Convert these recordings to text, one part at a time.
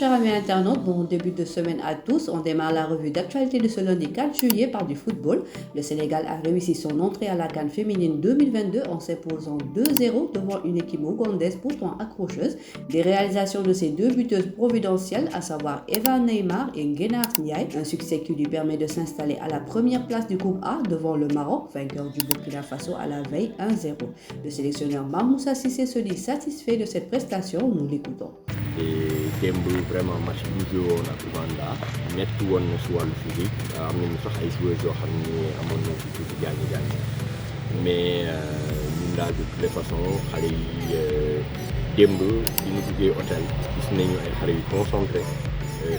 chers amis internautes, bon début de semaine à tous. On démarre la revue d'actualité de ce lundi 4 juillet par du football. Le Sénégal a réussi son entrée à la CAN féminine 2022 en s'imposant 2-0 devant une équipe ougandaise pourtant accrocheuse. Des réalisations de ses deux buteuses providentielles, à savoir Eva Neymar et Nguénar Ndiaye. Un succès qui lui permet de s'installer à la première place du groupe A devant le Maroc, vainqueur du Burkina Faso à la veille 1-0. Le sélectionneur Mamoussa Cissé se dit satisfait de cette prestation. Nous l'écoutons. Et démb vraiment match bi ñu joué woon ak Ouganda métti woon na si wàllu physique am nañu sax ay joueurs yoo xam ne amoon nañu si tuuti gaañu mais ñun daal de toutes les façons xale yi démb bi ñu duggee hôtel gis nañu ay xale yu concentré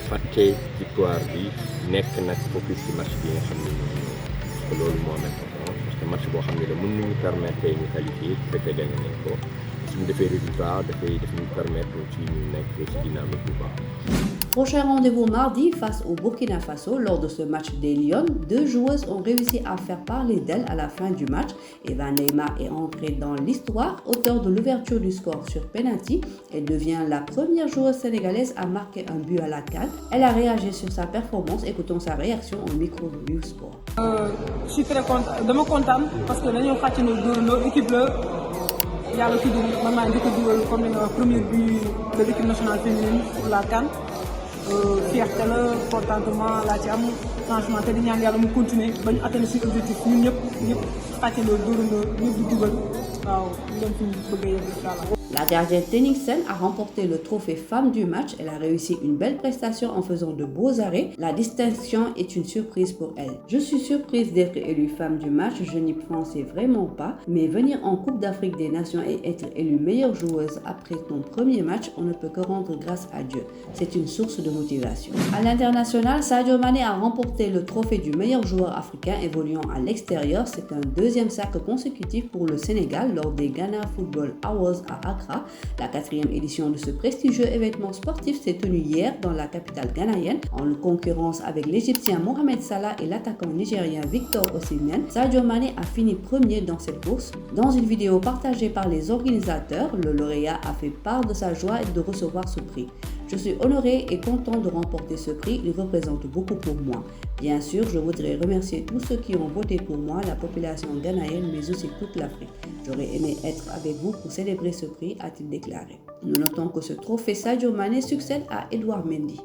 fàtte victoire bi nekk nag focus ci match bi nga xam ne parce que loolu moo am important parce que match boo xam ne la mën nañu permettre ñu qualifier bu fekkee gagné nañ ko. Prochain rendez-vous mardi face au Burkina Faso. Lors de ce match des Lions, deux joueuses ont réussi à faire parler d'elles à la fin du match. Eva Neymar est entrée dans l'histoire, auteure de l'ouverture du score sur penalty. Elle devient la première joueuse sénégalaise à marquer un but à la CAN. Elle a réagi sur sa performance. Écoutons sa réaction au micro de Vive Sport. Je suis très contente parce que nous avons équipe yàlla tudd man maa njëkk a dugal comme ni nga wax premier but de l'équipe nationale féminine pour la CAN fierté la contentement laa ci am franchement te di ñaan yàlla mu continuer ba ñu atteindre suñu objectif ñun ñëpp xàccandoo dóorandoo ñëpp di dugal waaw ñu dem fi ñu bëgg a yegg incha allah. La gardienne Tenixen a remporté le trophée femme du match. Elle a réussi une belle prestation en faisant de beaux arrêts. La distinction est une surprise pour elle. Je suis surprise d'être élue femme du match. Je n'y pensais vraiment pas. Mais venir en Coupe d'Afrique des Nations et être élue meilleure joueuse après ton premier match, on ne peut que rendre grâce à Dieu. C'est une source de motivation. À l'international, Sadio Mané a remporté le trophée du meilleur joueur africain évoluant à l'extérieur. C'est un deuxième sacre consécutif pour le Sénégal lors des Ghana Football Awards à Accra. La 4e édition de ce prestigieux événement sportif s'est tenue hier dans la capitale ghanéenne en concurrence avec l'Égyptien Mohamed Salah et l'attaquant nigérien Victor Osimhen. Sadio Mané a fini premier dans cette course. Dans une vidéo partagée par les organisateurs, le lauréat a fait part de sa joie de recevoir ce prix. Je suis honoré et content de remporter ce prix, il représente beaucoup pour moi. Bien sûr, je voudrais remercier tous ceux qui ont voté pour moi, la population ghanéenne, mais aussi toute l'Afrique. J'aurais aimé être avec vous pour célébrer ce prix, a-t-il déclaré. Nous notons que ce trophée Sadio Mané succède à Edouard Mendy.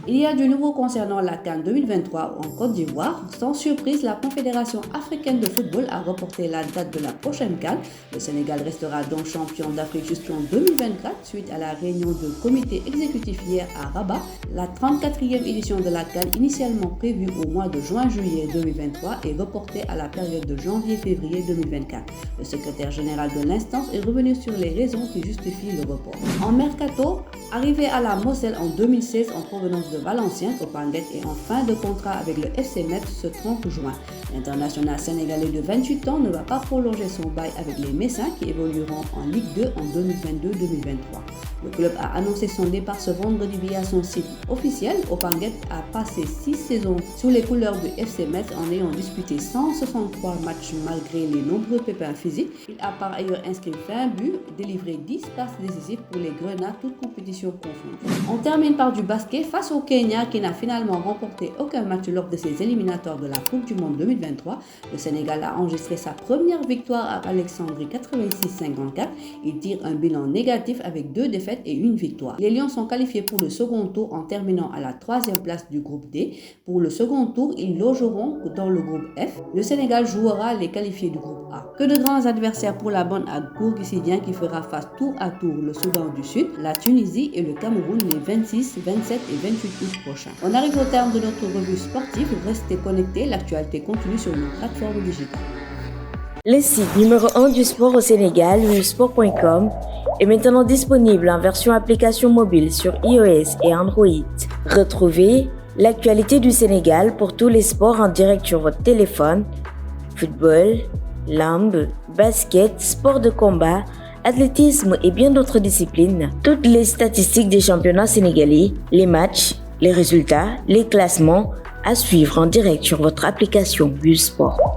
Il y a du nouveau concernant la CAN 2023 en Côte d'Ivoire. Sans surprise, la Confédération africaine de football a reporté la date de la prochaine CAN. Le Sénégal restera donc champion d'Afrique jusqu'en 2024 suite à la réunion de comité exécutif hier à Rabat. La 34e édition de la CAN, initialement prévue au mois de juin-juillet 2023, est reportée à la période de janvier-février 2024. Le secrétaire général de l'instance est revenu sur les raisons qui justifient le report. En mercato, arrivé à la Moselle en 2016 en provenance de Valenciennes, Opanguet est en fin de contrat avec le FC Metz ce 30 juin. L'international sénégalais de 28 ans ne va pas prolonger son bail avec les Messins qui évolueront en Ligue 2 en 2022-2023. Le club a annoncé son départ ce vendredi via son site officiel. Opanguet a passé 6 saisons sous les couleurs du FC Metz en ayant disputé 163 matchs malgré les nombreux pépins physiques. Il a par ailleurs inscrit 20 buts, délivré 10 passes décisives pour les Grenats, toutes compétitions confondues. On termine par du basket face au Kenya qui n'a finalement remporté aucun match lors de ses éliminatoires de la Coupe du Monde 2023. Le Sénégal a enregistré sa première victoire à Alexandrie 86-54. Il tire un bilan négatif avec 2 défaites et 1 victoire. Les Lions sont qualifiés pour le second tour en terminant à la 3e place du groupe D. Pour le second tour, ils logeront dans le groupe F. Le Sénégal jouera les qualifiés du groupe A. Que de grands adversaires pour la bonne à Gourgissidien qui fera face tour à tour le Soudan du Sud, la Tunisie et le Cameroun les 26, 27 et 28 août prochains. On arrive au terme de notre revue sportive. Restez connectés, l'actualité continue sur nos plateformes digitales. Le site numéro 1 du sport au Sénégal, vivesport.com, est maintenant disponible en version application mobile sur iOS et Android. Retrouvez l'actualité du Sénégal pour tous les sports en direct sur votre téléphone, football, lambe, basket, sport de combat, athlétisme et bien d'autres disciplines. Toutes les statistiques des championnats sénégalais, les matchs, les résultats, les classements à suivre en direct sur votre application Vivesport.